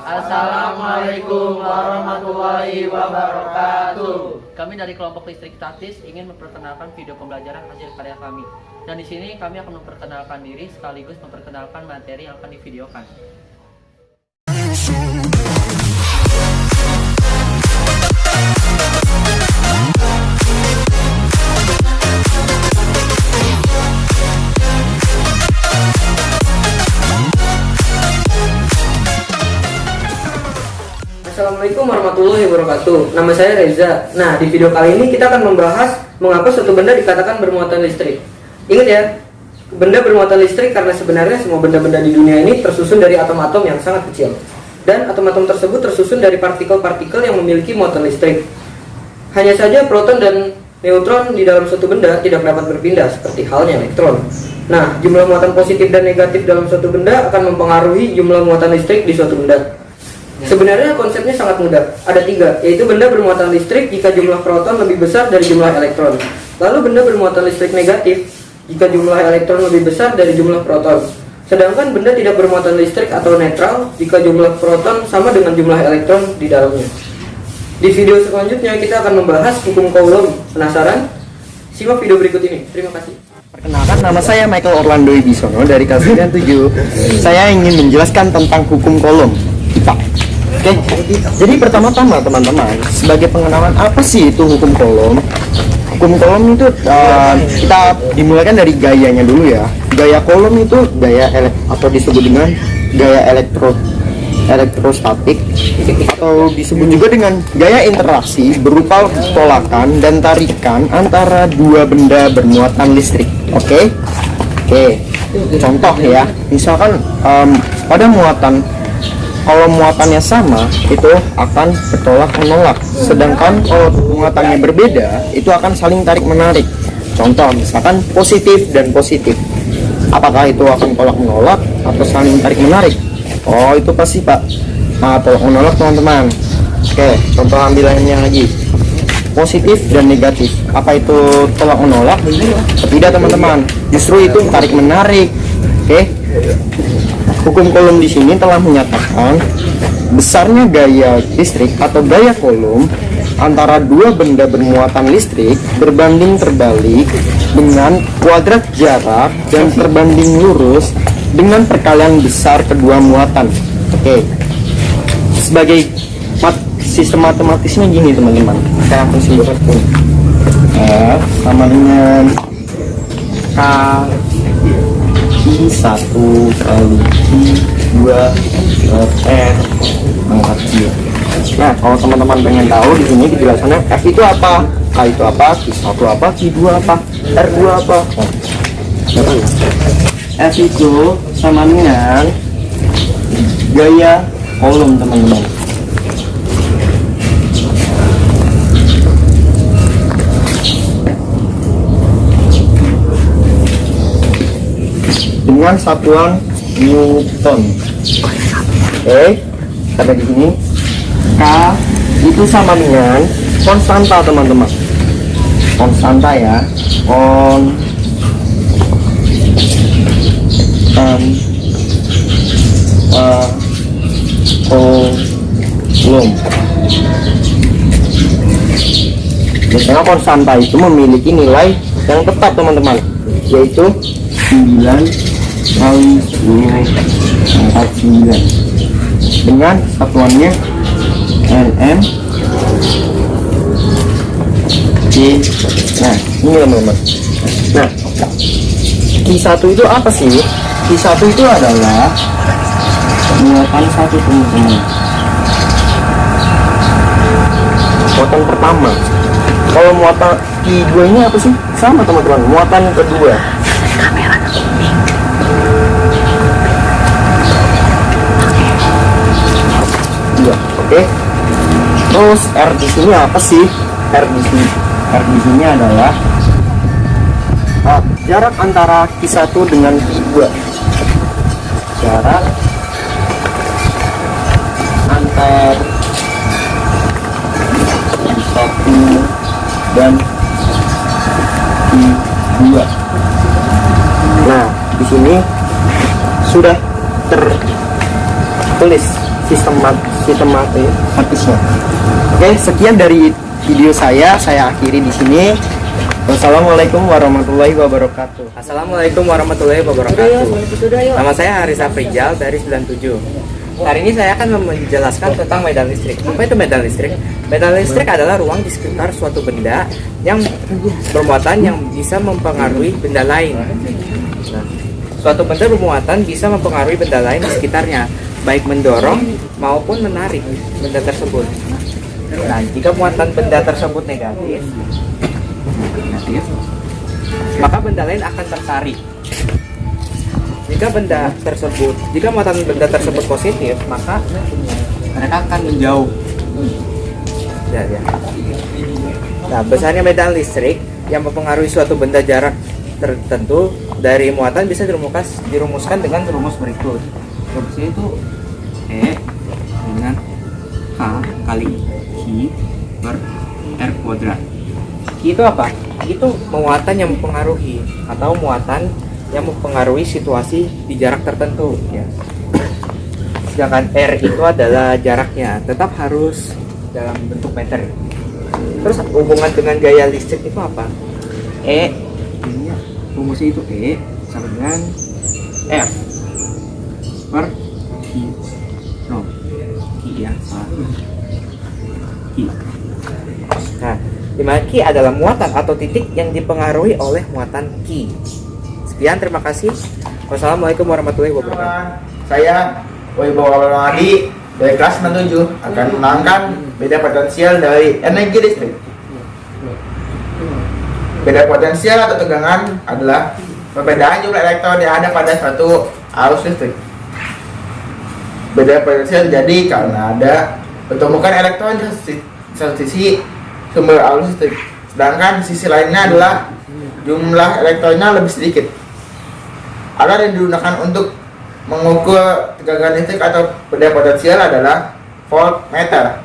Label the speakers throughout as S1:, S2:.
S1: Assalamualaikum warahmatullahi wabarakatuh.
S2: Kami dari kelompok listrik taktis ingin memperkenalkan video pembelajaran hasil karya kami. Dan di sini kami akan memperkenalkan diri sekaligus memperkenalkan materi yang akan divideokan.
S3: Assalamualaikum warahmatullahi wabarakatuh. Nama saya Reza. Nah, di video kali ini kita akan membahas mengapa suatu benda dikatakan bermuatan listrik. Ingat ya, benda bermuatan listrik karena sebenarnya semua benda-benda di dunia ini tersusun dari atom-atom yang sangat kecil. Dan atom-atom tersebut tersusun dari partikel-partikel yang memiliki muatan listrik. Hanya saja proton dan neutron di dalam suatu benda tidak dapat berpindah seperti halnya elektron. Nah, jumlah muatan positif dan negatif dalam suatu benda akan mempengaruhi jumlah muatan listrik di suatu benda. Sebenarnya konsepnya sangat mudah, ada 3, yaitu benda bermuatan listrik jika jumlah proton lebih besar dari jumlah elektron. Lalu benda bermuatan listrik negatif jika jumlah elektron lebih besar dari jumlah proton. Sedangkan benda tidak bermuatan listrik atau netral jika jumlah proton sama dengan jumlah elektron di dalamnya. Di video selanjutnya kita akan membahas hukum Coulomb. Penasaran? Simak video berikut ini. Terima kasih.
S4: Perkenalkan, nama saya Michael Orlando Ibisono dari kelas 9-7. Saya ingin menjelaskan tentang hukum Coulomb. Oke, jadi pertama-tama teman-teman, sebagai pengenalan apa sih itu hukum Coulomb? Hukum Coulomb itu kita dimulaikan dari gayanya dulu ya. Gaya Coulomb itu gaya atau disebut dengan gaya elektrostatik atau disebut juga dengan gaya interaksi berupa tolakan dan tarikan antara dua benda bermuatan listrik. Oke, contoh ya, misalkan pada muatan, kalau muatannya sama itu akan bertolak menolak, sedangkan kalau muatannya berbeda itu akan saling tarik menarik. Contoh misalkan positif dan positif, apakah itu akan tolak menolak atau saling tarik menarik? Oh, itu pasti Pak. Nah, tolak menolak teman-teman. Oke, contoh ambilannya lagi, positif dan negatif, apa itu tolak menolak? Tidak teman-teman, justru itu tarik menarik. Oke, hukum Coulomb di sini telah menyatakan besarnya gaya listrik atau gaya Coulomb antara dua benda bermuatan listrik berbanding terbalik dengan kuadrat jarak dan terbanding lurus dengan perkalian besar kedua muatan. Oke, sebagai sistem matematisnya gini teman-teman, saya akan simpulkan F sama dengan K I1 kali I2 R pangkat Q. Nah, kalau teman-teman pengen tahu di sini penjelasannya F itu apa, K itu apa, I1 apa, I2 apa, R2 apa. F itu sama dengan gaya Coulomb teman-teman. Dengan satuan Newton. Oke, ada di sini K itu sama dengan konstanta teman-teman. Konstanta ya, Coulomb. Biasanya konstanta itu memiliki nilai yang tetap teman-teman, yaitu 9 kali 10 pangkat 9 dengan satuannya Nm Q. Nah, ini teman-teman. Nah, Q1 itu apa sih? Q1 itu adalah muatan satu teman-teman. Muatan pertama. Kalau muatan Q2 ini apa sih? Sama teman-teman, muatan kedua. Iya, oke. Terus R di sini apa sih? R di sini adalah jarak antara Q1 dengan Q2. Jarak antar Q1 dan Q2. Nah, di sini sudah tertulis sistematisnya. Oke, sekian dari video saya akhiri di sini. Wassalamualaikum warahmatullahi wabarakatuh.
S3: Assalamualaikum warahmatullahi wabarakatuh. Nama saya Haris Afrijal dari 97. Hari ini saya akan menjelaskan tentang medan listrik. Apa itu medan listrik? Medan listrik adalah ruang di sekitar suatu benda yang bermuatan yang bisa mempengaruhi benda lain. Nah, suatu benda bermuatan bisa mempengaruhi benda lain di sekitarnya, baik mendorong maupun menarik benda tersebut. Nah, jika muatan benda tersebut negatif, maka benda lain akan tertarik. Jika muatan benda tersebut positif, maka mereka akan menjauh. Ya. Nah, besarnya medan listrik yang mempengaruhi suatu benda jarak tertentu dari muatan bisa dirumuskan dengan rumus berikut. Rumusnya itu E dengan H kali I per R kuadrat. I itu apa? Itu muatan yang mempengaruhi atau muatan yang mempengaruhi situasi di jarak tertentu ya. Sedangkan R itu adalah jaraknya, tetap harus dalam bentuk meter. Terus hubungan dengan gaya listrik itu apa? E ini rumusnya itu E sama dengan F per I. No, I ya, salah. I. Nah, di mana Q adalah muatan atau titik yang dipengaruhi oleh muatan Q. Sekian, terima kasih. Wassalamualaikum warahmatullahi wabarakatuh.
S5: Saya Wibowo Adi dari kelas 67 akan menerangkan beda potensial dari energi listrik. Beda potensial atau tegangan adalah perbedaan jumlah elektron yang ada pada suatu arus listrik. Beda potensial terjadi karena ada pertumbukan elektron di satu sisi sumber arus listrik, sedangkan di sisi lainnya adalah jumlah elektronnya lebih sedikit. Alat yang digunakan untuk mengukur tegangan listrik atau beda potensial adalah voltmeter.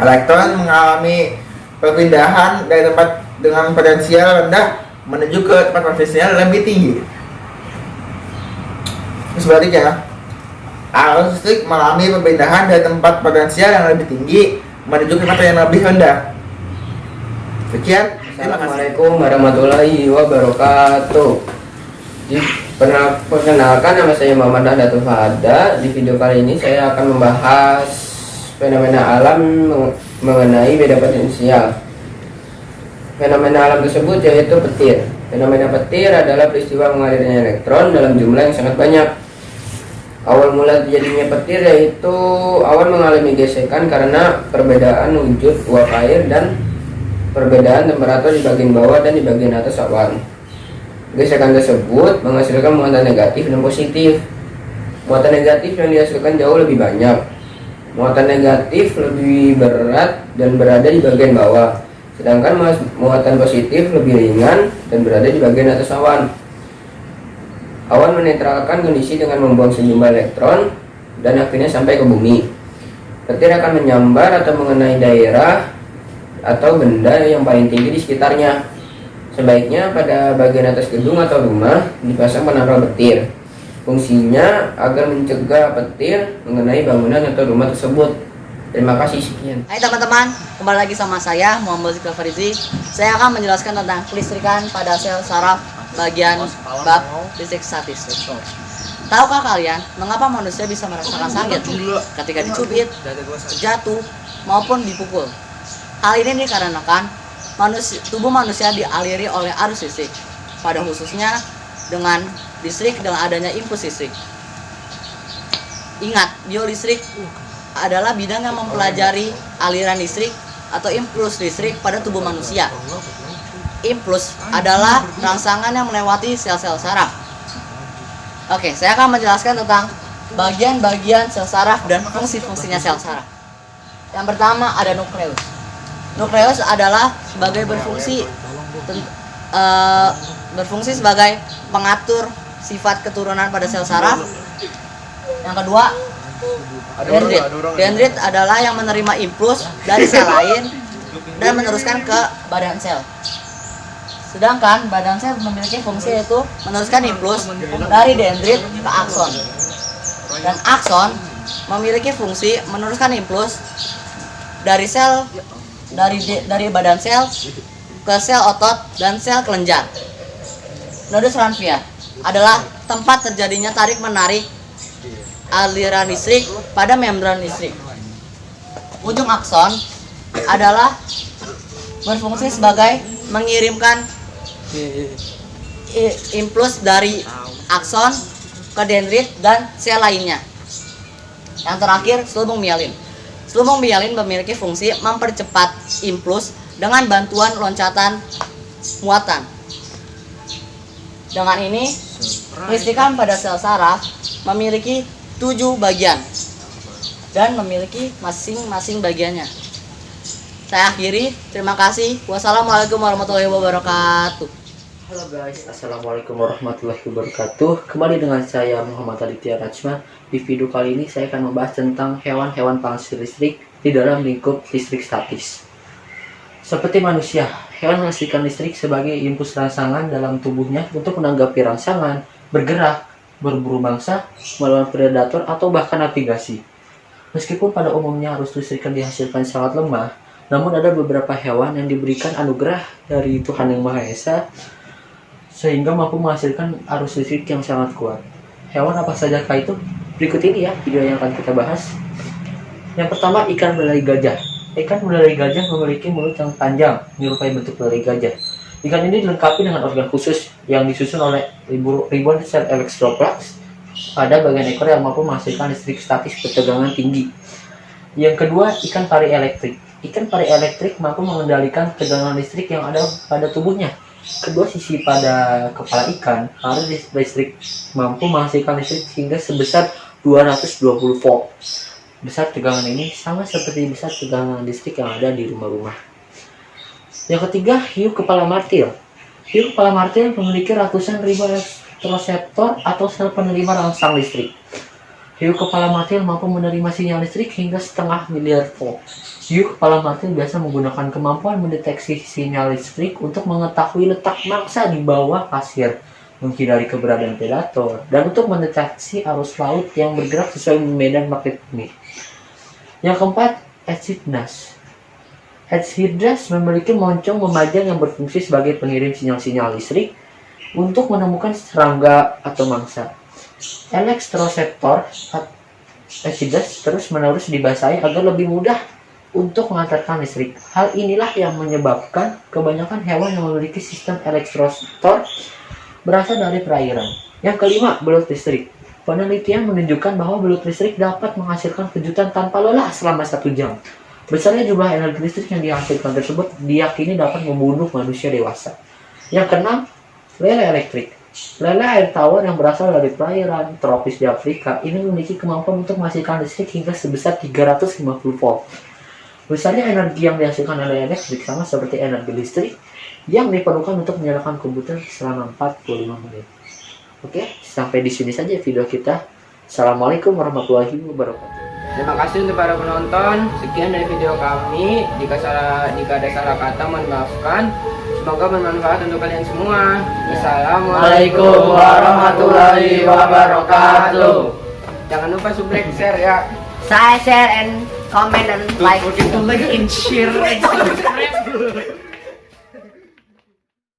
S5: Elektron mengalami perpindahan dari tempat dengan potensial rendah menuju ke tempat potensial lebih tinggi. Sebaliknya, arus listrik mengalami perpindahan dari tempat potensial yang lebih tinggi menuju ke tempat yang lebih rendah. Sekian.
S3: Assalamualaikum warahmatullahi wabarakatuh. Perkenalkan, nama saya Muhammad Nahdlatul Fahada. Di video kali ini saya akan membahas fenomena alam mengenai beda potensial. Fenomena alam tersebut yaitu petir. Fenomena petir adalah peristiwa mengalirnya elektron dalam jumlah yang sangat banyak. Awal mula terjadinya petir yaitu awan mengalami gesekan karena perbedaan wujud uap air dan perbedaan temperatur di bagian bawah dan di bagian atas awan. Gesekan tersebut menghasilkan muatan negatif dan positif. Muatan negatif yang dihasilkan jauh lebih banyak. Muatan negatif lebih berat dan berada di bagian bawah, sedangkan muatan positif lebih ringan dan berada di bagian atas awan. Awan menetralkan kondisi dengan membuang sejumlah elektron dan akhirnya sampai ke bumi. Petir akan menyambar atau mengenai daerah atau benda yang paling tinggi di sekitarnya. Sebaiknya pada bagian atas gedung atau rumah dipasang penara petir. Fungsinya agar mencegah petir mengenai bangunan atau rumah tersebut. Terima kasih, sekian.
S6: Hai teman-teman, kembali lagi sama saya Muhammad Zikra Farizi. Saya akan menjelaskan tentang kelistrikan pada sel saraf bagian bab listrik statis. Tahukah kalian mengapa manusia bisa merasakan sakit ketika dicubit, jatuh, maupun dipukul? Hal ini dikarenakan tubuh manusia dialiri oleh arus listrik, pada khususnya dengan listrik dengan adanya impuls listrik. Ingat, biolistrik adalah bidang yang mempelajari aliran listrik atau impuls listrik pada tubuh manusia. Impuls adalah rangsangan yang melewati sel-sel saraf. Oke, saya akan menjelaskan tentang bagian-bagian sel saraf dan fungsi-fungsinya sel saraf. Yang pertama ada nukleus. Nukleus adalah berfungsi sebagai pengatur sifat keturunan pada sel saraf. Yang kedua, dendrit. Dendrit adalah yang menerima impuls dari sel lain dan meneruskan ke badan sel. Sedangkan badan sel memiliki fungsi yaitu meneruskan impuls dari dendrit ke akson. Dan akson memiliki fungsi meneruskan impuls dari badan sel ke sel otot dan sel kelenjar. Nodus Ranvier adalah tempat terjadinya tarik menarik aliran listrik pada membran listrik. Ujung akson adalah berfungsi sebagai mengirimkan impuls dari akson ke dendrit dan sel lainnya. Yang terakhir, selubung mielin. Selubung mielin memiliki fungsi mempercepat impuls dengan bantuan loncatan muatan. Dengan ini, kelistrikan pada sel saraf memiliki 7 bagian dan memiliki masing-masing bagiannya. Saya akhiri, terima kasih. Wassalamualaikum warahmatullahi wabarakatuh.
S2: Halo guys, assalamualaikum warahmatullahi wabarakatuh. Kembali dengan saya Muhammad Aditya Rajma. Di video kali ini saya akan membahas tentang hewan-hewan penghasil listrik di dalam lingkup listrik statis. Seperti manusia, hewan menghasilkan listrik sebagai impuls rangsangan dalam tubuhnya untuk menanggapi rangsangan, bergerak, berburu mangsa, melawan predator, atau bahkan navigasi. Meskipun pada umumnya arus listrik yang dihasilkan sangat lemah, namun ada beberapa hewan yang diberikan anugerah dari Tuhan Yang Maha Esa sehingga mampu menghasilkan arus listrik yang sangat kuat. Hewan apa saja itu? Berikut ini ya video yang akan kita bahas. Yang pertama, ikan belalai gajah. Ikan belalai gajah memiliki mulut yang panjang menyerupai bentuk belalai gajah. Ikan ini dilengkapi dengan organ khusus yang disusun oleh ribuan sel elektroplugs pada bagian ekor yang mampu menghasilkan listrik statis bertegangan tinggi. Yang kedua, ikan pari elektrik. Ikan pari elektrik mampu mengendalikan tegangan listrik yang ada pada tubuhnya. Kedua sisi pada kepala ikan, pari listrik mampu menghasilkan listrik hingga sebesar 220 volt. Besar tegangan ini sama seperti besar tegangan listrik yang ada di rumah-rumah. Yang ketiga, hiu kepala martil. Hiu kepala martil memiliki ratusan ribu elektroseptor atau sel penerima rangsang listrik. Hiu kepala martil mampu menerima sinyal listrik hingga 0,5 miliar volt. Hiu kepala martil biasa menggunakan kemampuan mendeteksi sinyal listrik untuk mengetahui letak mangsa di bawah pasir, menghindari keberadaan predator, dan untuk mendeteksi arus laut yang bergerak sesuai medan magnet bumi. Yang keempat, Echidnas. Echidnas memiliki moncong memajang yang berfungsi sebagai pengirim sinyal-sinyal listrik untuk menemukan serangga atau mangsa. Elektroseptor Echidnas terus-menerus dibasahi agar lebih mudah untuk mengantarkan listrik. Hal inilah yang menyebabkan kebanyakan hewan yang memiliki sistem elektroseptor berasal dari perairan. Yang kelima, belut listrik. Penelitian menunjukkan bahwa belut listrik dapat menghasilkan kejutan tanpa lelah selama 1 jam. Besarnya jumlah energi listrik yang dihasilkan tersebut diyakini dapat membunuh manusia dewasa. Yang keenam, lele elektrik. Lele air tawar yang berasal dari perairan tropis di Afrika ini memiliki kemampuan untuk menghasilkan listrik hingga sebesar 350 volt. Besarnya energi yang dihasilkan oleh elektrik sama seperti energi listrik yang diperlukan untuk menyalakan komputer selama 45 menit. Oke, sampai di sini saja video kita. Assalamualaikum warahmatullahi wabarakatuh.
S3: Terima kasih untuk para penonton. Sekian dari video kami. Jika ada salah kata, mohon maafkan. Semoga bermanfaat untuk kalian semua. Assalamualaikum warahmatullahi wabarakatuh. Jangan lupa subscribe, share ya.
S6: Saya share and comment dan like.
S1: Don't forget to like and share.